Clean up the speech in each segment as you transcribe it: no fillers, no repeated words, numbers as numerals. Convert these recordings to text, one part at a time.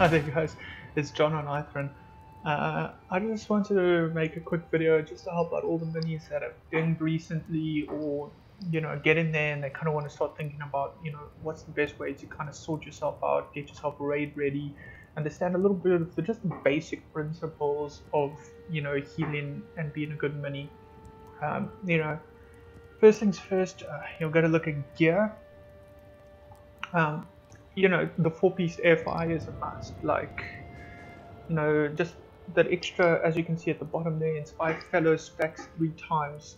Hi there guys, it's John on Anthem. I just wanted to make a quick video just to help out all the minis that have been recently, or get in there and they kind of want to start thinking about what's the best way to kind of sort yourself out, get yourself raid ready, understand a little bit of just the basic principles of healing and being a good mini. First things first, you've got to look at gear. The 4-piece FI is a must. Just that extra, as you can see at the bottom there, inspire fellow specs 3 times.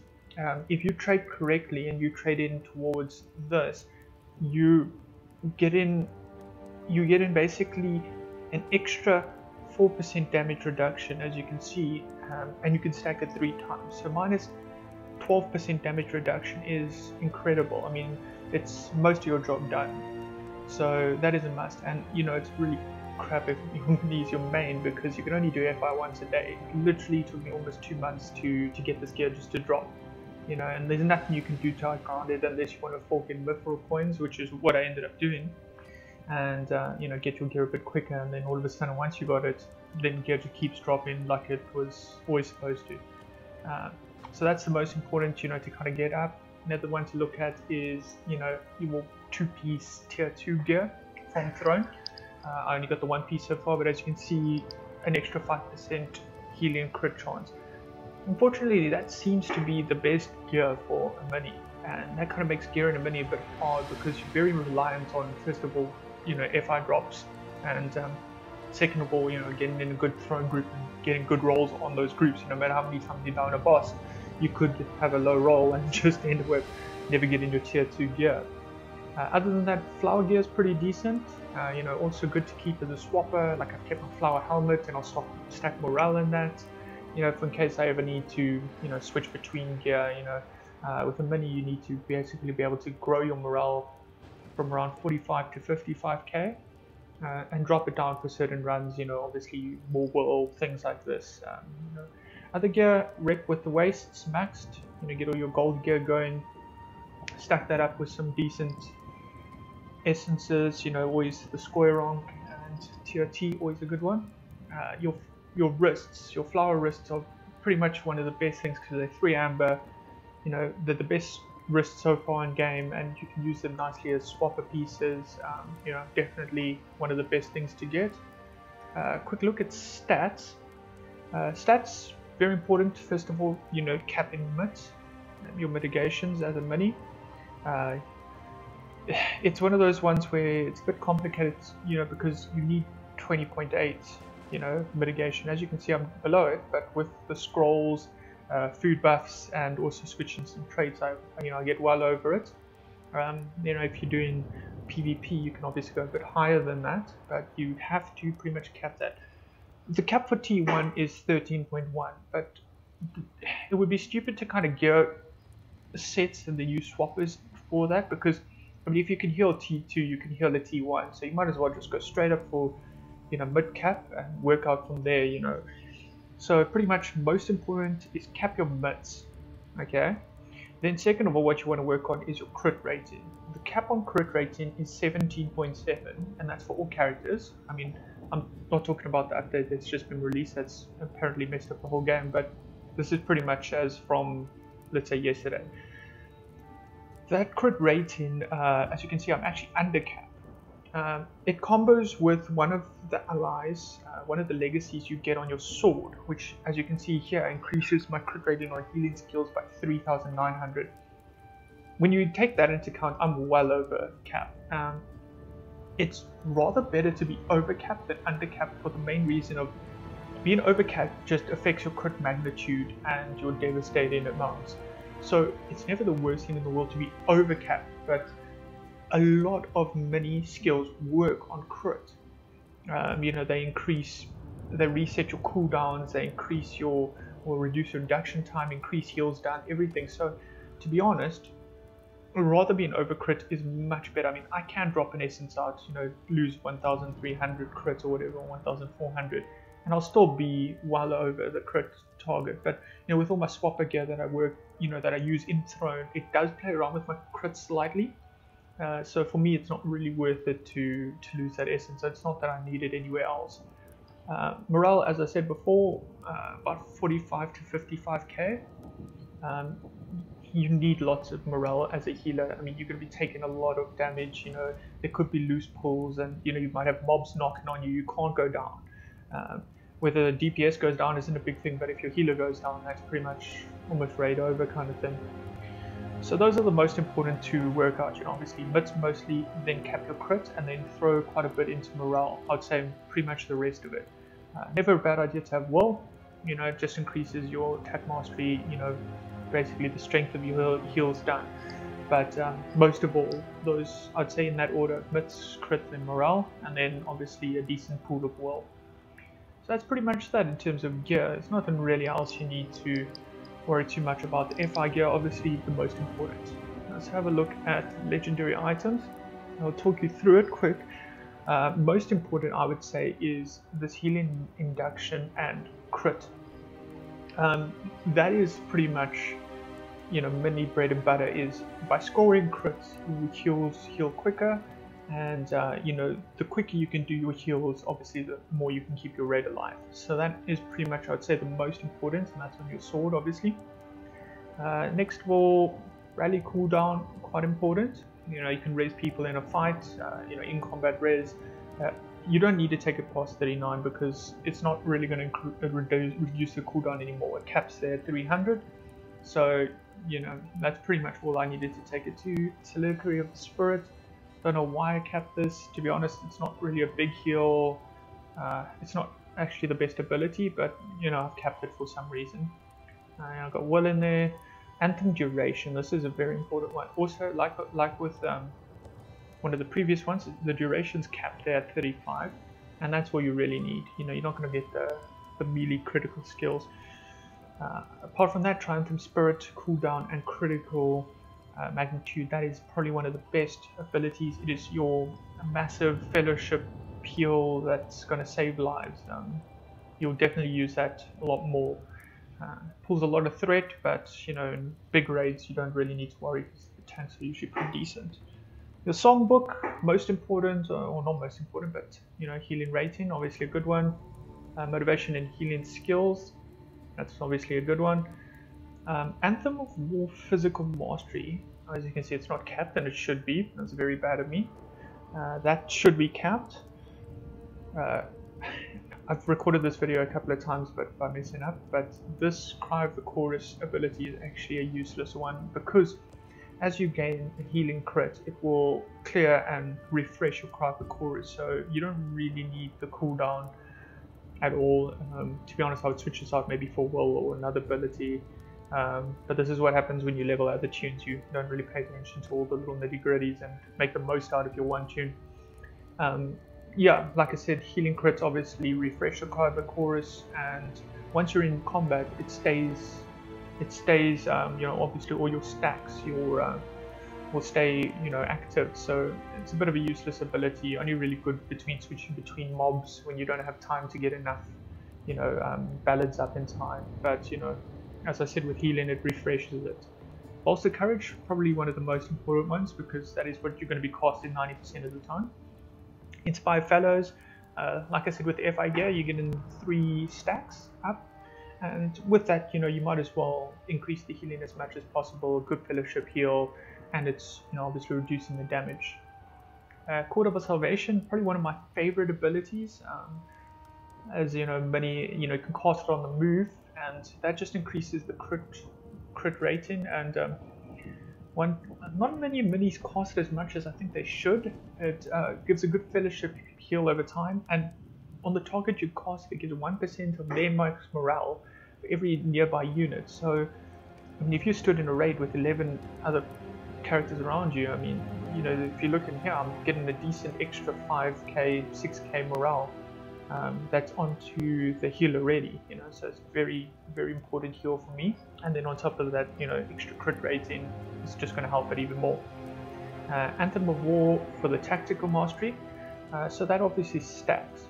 If you trade correctly and you trade in towards this, you get in basically an extra 4% damage reduction, as you can see, and you can stack it 3 times. So minus 12% damage reduction is incredible. I mean, it's most of your job done. So that is a must, and it's really crap if your mini is your main, because you can only do FI once a day. It literally took me almost 2 months to get this gear just to drop, and there's nothing you can do to outground it unless you want to fork in Mithril coins, which is what I ended up doing, and get your gear a bit quicker, and then all of a sudden once you got it, then gear just keeps dropping like it was always supposed to. So that's the most important, to kind of get up. Another one to look at is your 2-piece tier 2 gear from Throne. I only got the 1-piece so far, but as you can see, an extra 5% healing crit chance. Unfortunately, that seems to be the best gear for a mini, and that kind of makes gear in a mini a bit hard because you're very reliant on, first of all, FI drops, and second of all, getting in a good Throne group and getting good rolls on those groups. No matter how many times you down a boss, you could have a low roll and just end with never getting your tier 2 gear. Other than that, flower gear is pretty decent. Also good to keep as a swapper. Like, I've kept my flower helmet, and I'll stack morale in that. For in case I ever need to, switch between gear. With a mini, you need to basically be able to grow your morale from around 45 to 55k, and drop it down for certain runs. Obviously more world things like this. Other gear, wreck with the wastes maxed. Get all your gold gear going. Stack that up with some decent essences, always the Squareonk and TRT, always a good one. Your wrists, your flower wrists are pretty much one of the best things because they're 3 amber. They're the best wrists so far in game, and you can use them nicely as swapper pieces. Definitely one of the best things to get. Quick look at stats. Stats, very important. First of all, capping mitt, your mitigations as a mini. It's one of those ones where it's a bit complicated, because you need 20.8, mitigation. As you can see, I'm below it, but with the scrolls, food buffs, and also switching some traits, I get well over it. If you're doing PvP, you can obviously go a bit higher than that, but you have to pretty much cap that. The cap for T1 is 13.1, but it would be stupid to kind of gear sets and then use swappers for that, because I mean, if you can heal T2, you can heal the T1, so you might as well just go straight up for mid cap and work out from there. So pretty much most important is cap your mids. Okay, then second of all, what you want to work on is your crit rating. The cap on crit rating is 17.7, and that's for all characters. I mean, I'm not talking about the update that's just been released, that's apparently messed up the whole game, but this is pretty much as from, let's say, yesterday. That crit rating, as you can see, I'm actually under cap. It combos with one of the allies, one of the legacies you get on your sword, which, as you can see here, increases my crit rating on healing skills by 3,900. When you take that into account, I'm well over cap. It's rather better to be over cap than under cap, for the main reason of being over cap just affects your crit magnitude and your devastating amounts. So it's never the worst thing in the world to be over cap, but a lot of mini skills work on crit. They reset your cooldowns, they increase or reduce your reduction time, increase heals down, everything. So to be honest, rather being over crit is much better. I mean, I can drop an essence out, lose 1,300 crits or whatever, 1,400, and I'll still be well over the crit target. But with all my swapper gear that I work, that I use in Throne, it does play around with my crits slightly. So for me, it's not really worth it to lose that essence. It's not that I need it anywhere else. Morale, as I said before, about 45 to 55k. You need lots of morale as a healer. I mean, you're going to be taking a lot of damage. You know, there could be loose pulls, and you know, you might have mobs knocking on you. You can't go down. Whether DPS goes down isn't a big thing, but if your healer goes down, that's pretty much almost raid over kind of thing. So those are the most important to work out. You know, obviously mids mostly, then cap your crit, and then throw quite a bit into morale. I'd say pretty much the rest of it. Never a bad idea to have will. You know, it just increases your attack mastery. You know, basically the strength of your heals done. But most of all, those I'd say in that order: mids, crit, and morale, and then obviously a decent pool of will. So that's pretty much that in terms of gear. There's nothing really else you need to worry too much about. The FI gear, obviously the most important. Let's have a look at legendary items. I'll talk you through it quick. Most important, I would say, is this healing induction and crit. That is pretty much, you know, mini bread and butter. Is by scoring crits, your heals heal quicker, and you know, the quicker you can do your heals, obviously the more you can keep your raid alive. So that is pretty much, I would say, the most important, and that's on your sword, obviously. Next of all, rally cooldown, quite important. You know, you can raise people in a fight, you know, in combat res. You don't need to take it past 39 because it's not really going to reduce the cooldown anymore. It caps there at 300. So, you know, that's pretty much all I needed to take it to. Soliloquy of the Spirit. Don't know why I capped this. To be honest, it's not really a big heal. It's not actually the best ability, but, you know, I've capped it for some reason. I've got Will in there. Anthem duration, this is a very important one. Also, like with one of the previous ones, the duration's capped there at 35, and that's what you really need. You know, you're not going to get the melee critical skills. Apart from that, Anthem Spirit, cooldown, and critical magnitude, that is probably one of the best abilities. It is your massive fellowship heal that's going to save lives. You'll definitely use that a lot more. Pulls a lot of threat, but you know, in big raids you don't really need to worry because the tanks are usually pretty decent. The songbook, most important, or not most important, but you know, healing rating, obviously a good one. Motivation and healing skills, that's obviously a good one. Anthem of War physical mastery, as you can see, it's not capped, and it should be. That's very bad of me. That should be capped. I've recorded this video a couple of times but by messing up, but this Cry of the Chorus ability is actually a useless one because as you gain a healing crit, it will clear and refresh your Cry of the Chorus, so you don't really need the cooldown at all. To be honest, I would switch this out maybe for Will or another ability, but this is what happens when you level out the tunes. You don't really pay attention to all the little nitty-gritties and make the most out of your one tune. Yeah, like I said, healing crits obviously refresh your Cry of the Chorus, and once you're in combat, it stays. You know, obviously all your stacks, will stay, you know, active. So it's a bit of a useless ability. Only really good switching between mobs when you don't have time to get enough, you know, ballads up in time. But you know, as I said, with healing, it refreshes it. Bolster Courage, probably one of the most important ones because that is what you're going to be casting 90% of the time. Inspire Fellows, like I said, with the FI gear, you get in 3 stacks up, and with that, you know, you might as well increase the healing as much as possible. Good fellowship heal, and it's, you know, obviously reducing the damage. Cord of Salvation, probably one of my favorite abilities, as you know, many, you know, you can cast it on the move, and that just increases the crit rating, and not many minis cost as much as I think they should. It gives a good fellowship heal over time, and on the target you cast, it gives 1% of their max morale for every nearby unit. So I mean, if you stood in a raid with 11 other characters around you, I mean, you know, if you look in here, I'm getting a decent extra 5k, 6k morale. That's onto the heal already, you know, so it's very, very important heal for me. And then on top of that, you know, extra crit rating is just going to help it even more. Anthem of War for the tactical mastery, so that obviously stacks,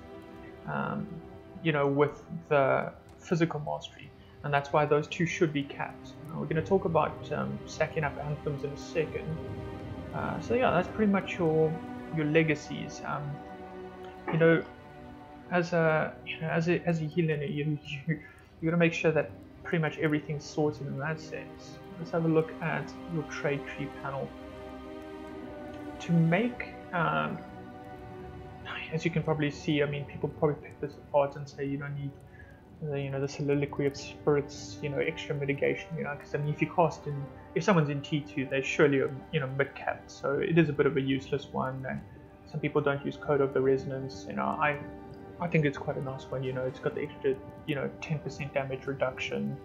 you know, with the physical mastery, and that's why those two should be capped. We're going to talk about stacking up anthems in a second. So yeah, that's pretty much your legacies. You know, as a healer, you got to make sure that pretty much everything's sorted in that sense. Let's have a look at your trade tree panel. To make, as you can probably see, I mean, people probably pick this apart and say you don't need, the soliloquy of spirits, extra mitigation, because I mean, if someone's in T2, they're surely mid-capped, so it is a bit of a useless one. And some people don't use Code of the Resonance. I think it's quite a nice one. It's got the extra 10% damage reduction,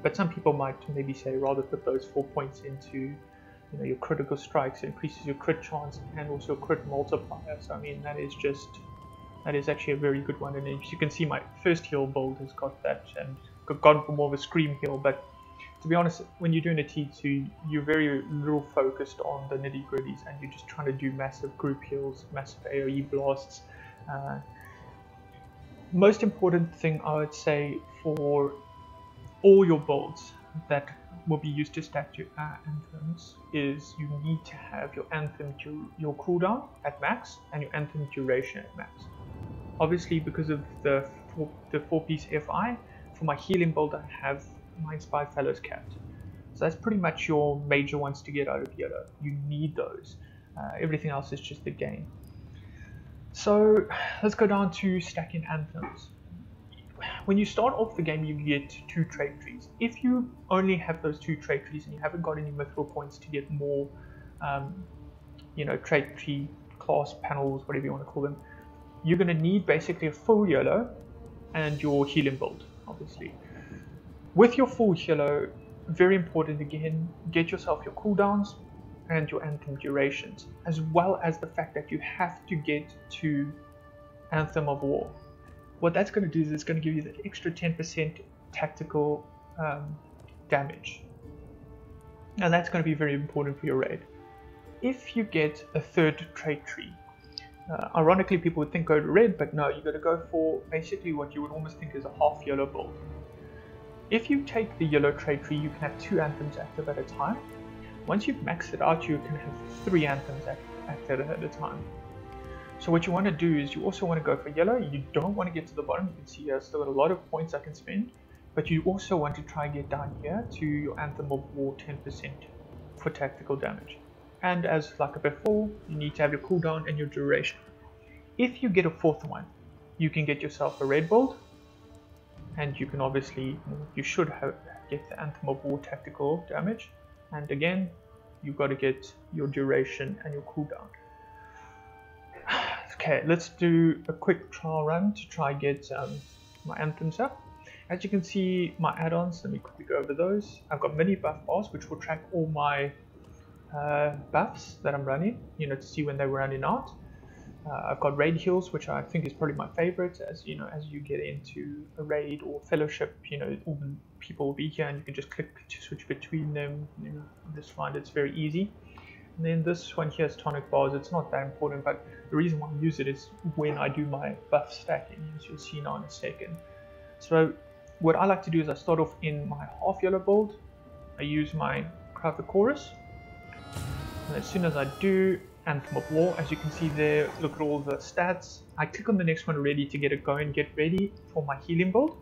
but some people might maybe say rather put those 4 points into your critical strikes. It increases your crit chance and also your crit multiplier. So I mean, that is actually a very good one. And as you can see, my first heal build has got that and gone for more of a scream heal. But to be honest, when you're doing a T2, you're very little focused on the nitty gritties, and you're just trying to do massive group heals, massive AoE blasts. Most important thing I would say for all your builds that will be used to stack your anthems is you need to have your anthem your cooldown at max and your anthem duration at max. Obviously, because of the 4-piece FI, for my healing build I have my Inspired Fellows capped. So that's pretty much your major ones to get out of yellow. You need those. Everything else is just a gain. So let's go down to stacking anthems. When you start off the game, you get 2 trait trees. If you only have those 2 trait trees and you haven't got any mithril points to get more, trait tree class panels, whatever you want to call them, you're going to need basically a full yellow and your healing build, obviously. With your full yellow, very important again, get yourself your cooldowns and your anthem durations, as well as the fact that you have to get to Anthem of War. What that's going to do is it's going to give you that extra 10% tactical damage, and that's going to be very important for your raid. If you get a 3rd trait tree, ironically people would think go to red, but no, you got to go for basically what you would almost think is a half yellow build. If you take the yellow trait tree, you can have 2 anthems active at a time. Once you've maxed it out, you can have 3 anthems active at a time. So what you want to do is you also want to go for yellow. You don't want to get to the bottom. You can see I've still got a lot of points I can spend, but you also want to try and get down here to your Anthem of War 10% for tactical damage. And as like before, you need to have your cooldown and your duration. If you get a 4th one, you can get yourself a red build, and you can obviously, you should get the Anthem of War tactical damage. And again, you've got to get your duration and your cooldown. Okay, let's do a quick trial run to try and get my anthems up. As you can see, my add-ons, let me quickly go over those. I've got mini buff bars, which will track all my buffs that I'm running, to see when they're running out. I've got raid heals, which I think is probably my favorite. As you get into a raid or fellowship, all the people will be here and you can just click to switch between them. I just find it's very easy. And then this one here is tonic bars. It's not that important, but the reason why I use it is when I do my buff stacking, as you'll see now in a second. So what I like to do is I start off in my half yellow build. I use my Cry of the Chorus, and as soon as I do Anthem of War, as you can see there, look at all the stats. I click on the next one ready to get it going, get ready for my healing build.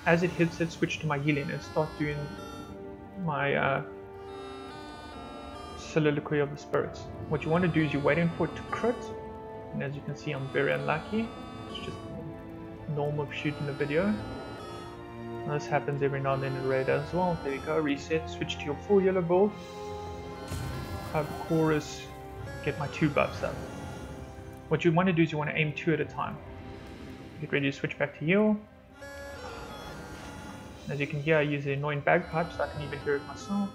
As it hits it, switch to my healing and start doing my Soliloquy of the Spirits. What you want to do is you're waiting for it to crit, and as you can see I'm very unlucky. It's just normal shooting a video. And this happens every now and then in raid as well. There you go, reset, switch to your full yellow build. Have a chorus, get my 2 buffs up. What you want to do is you want to aim 2 at a time. Get ready to switch back to heal. As you can hear, I use the annoying bagpipes, so I can even hear it myself.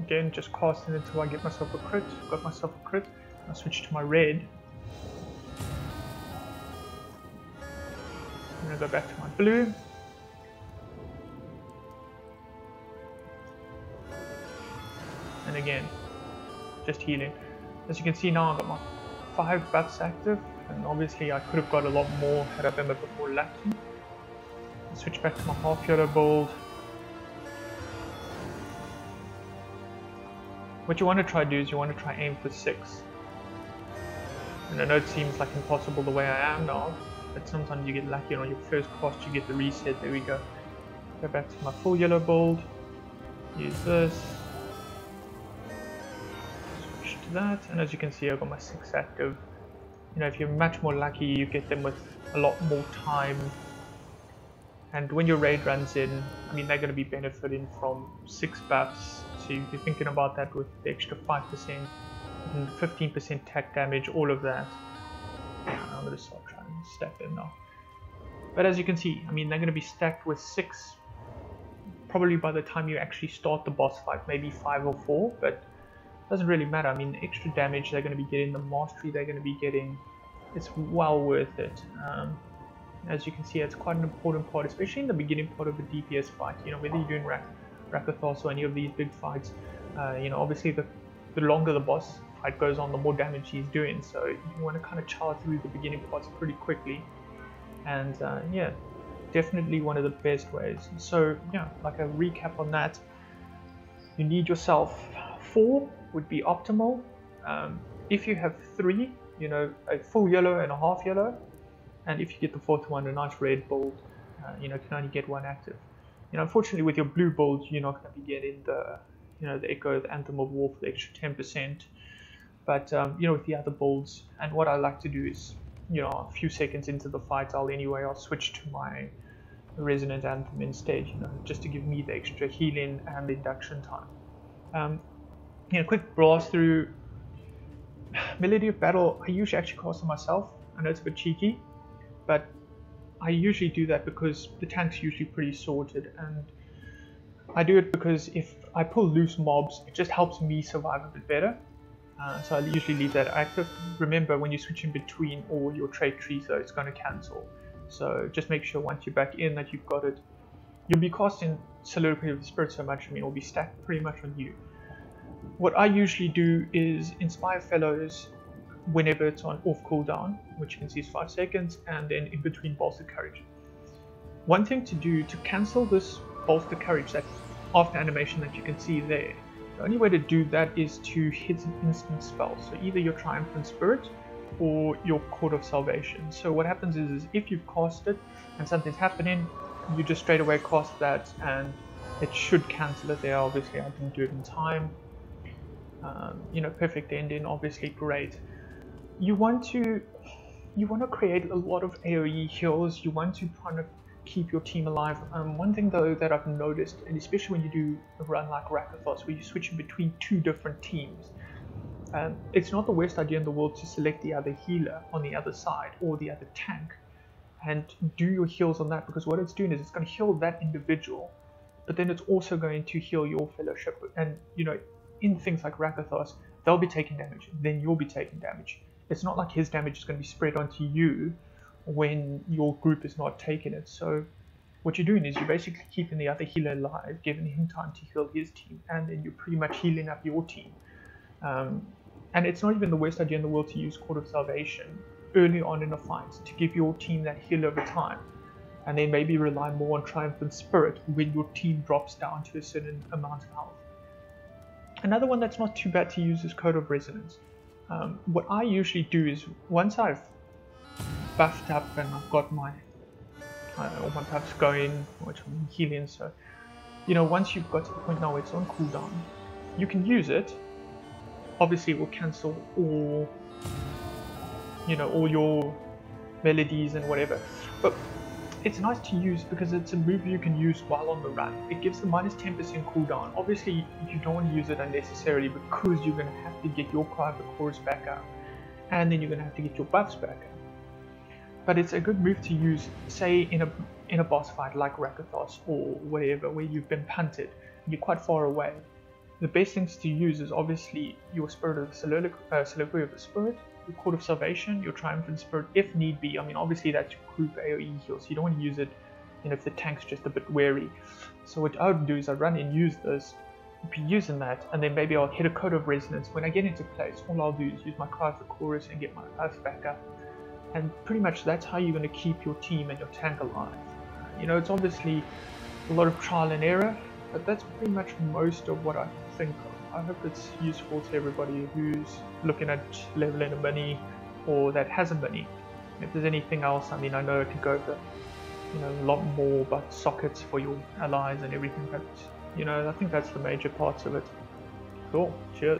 Again, just casting until I get myself a crit. Got myself a crit. I'll switch to my red. I'm going to go back to my blue. And again, just healing. As you can see now, I've got my 5 buffs active, and obviously I could have got a lot more had I been a bit more lucky. I'll switch back to my half yellow build. What you want to try to do is you want to try aim for 6. And I know it seems like impossible the way I am now, but sometimes you get lucky, and on your first cast you get the reset. There we go. Go back to my full yellow build, use this, switch to that, and as you can see I've got my 6 active. You know, if you're much more lucky, you get them with a lot more time. And when your raid runs in, I mean, they're going to be benefiting from 6 buffs. So you're thinking about that with the extra 5% and 15% attack damage, all of that. I'm going to start trying to stack them now. But as you can see, I mean, they're going to be stacked with 6. Probably by the time you actually start the boss fight, maybe 5 or 4, but it doesn't really matter. I mean, the extra damage they're going to be getting, the mastery they're going to be getting, it's well worth it. As you can see, it's quite an important part, especially in the beginning part of a DPS fight. You know, whether you're doing Rakathos or any of these big fights, you know, obviously the longer the boss fight goes on, the more damage he's doing. So you want to kind of charge through the beginning parts pretty quickly. And yeah, definitely one of the best ways. So yeah, like a recap on that, you need yourself 4 would be optimal. If you have 3, you know, a full yellow and a half yellow. And if you get the 4th one, a nice red build, you know, can only get 1 active. You know, unfortunately with your blue build, you're not going to be getting the, you know, the Echo, the Anthem of War for the extra 10%. But, you know, with the other builds, and what I like to do is, you know, a few seconds into the fight, I'll switch to my Resonant Anthem instead, you know, just to give me the extra healing and induction time. You know, quick blast through Melody of Battle. I usually actually cast it myself. I know it's a bit cheeky, but I usually do that because the tank's usually pretty sorted, and I do it because if I pull loose mobs, it just helps me survive a bit better. So I usually leave that active. Remember, when you switch in between all your trait trees, though, it's going to cancel. So just make sure once you're back in that you've got it. You'll be casting Soliloquy of the Spirit so much, I mean, it'll be stacked pretty much on you. What I usually do is Inspire Fellows whenever it's on off cooldown, which you can see is 5 seconds, and then in between Bolster Courage. One thing to do to cancel this Bolster Courage, that after animation that you can see there, the only way to do that is to hit an instant spell. So either your Triumphant Spirit or your Court of Salvation. So what happens is if you've cast it and something's happening, you just straight away cast that and it should cancel it there. Obviously I didn't do it in time. You know, perfect ending, obviously great. You want to create a lot of AoE heals. You want to kind of keep your team alive. One thing though that I've noticed, and especially when you do a run like Rakathos, where you switch in between 2 different teams, it's not the worst idea in the world to select the other healer on the other side or the other tank and do your heals on that, because what it's doing is it's going to heal that individual, but then it's also going to heal your fellowship. And you know, in things like Rakathos, they'll be taking damage, then you'll be taking damage. It's not like his damage is going to be spread onto you when your group is not taking it. So what you're doing is you're basically keeping the other healer alive, giving him time to heal his team, and then you're pretty much healing up your team. And it's not even the worst idea in the world to use Court of Salvation early on in a fight to give your team that heal over time, and then maybe rely more on Triumphant Spirit when your team drops down to a certain amount of health. Another one that's not too bad to use is Code of Resonance. What I usually do is once I've buffed up and I've got my all my buffs going, which I'm healing, so you know, once you've got to the point now where it's on cooldown, you can use it. Obviously it will cancel all, you know, all your melodies and whatever, but it's nice to use because it's a move you can use while on the run. It gives the minus 10% cooldown. Obviously you don't want to use it unnecessarily because you're going to have to get your private cores back up, and then you're going to have to get your buffs back up. But it's a good move to use, say in a boss fight like Rakathos or whatever, where you've been punted and you're quite far away. The best things to use is obviously your Spirit of the Soliloquy of the Spirit, your Court of Salvation, your Triumphant Spirit if need be. I mean, obviously that's your group AoE heal, so you don't want to use it, you know, if the tank's just a bit wary. So what I would do is I run and use this, be using that, and then maybe I'll hit a Code of Resonance. When I get into place, all I'll do is use my Cry of the Chorus and get my buffs back up. And pretty much that's how you're going to keep your team and your tank alive. You know, it's obviously a lot of trial and error, but that's pretty much most of what I think I hope it's useful to everybody who's looking at leveling a mini or that has a mini. If there's anything else, I mean, I know I could go over, you know, a lot more about sockets for your allies and everything, but, you know, I think that's the major parts of it. Cool, cheers.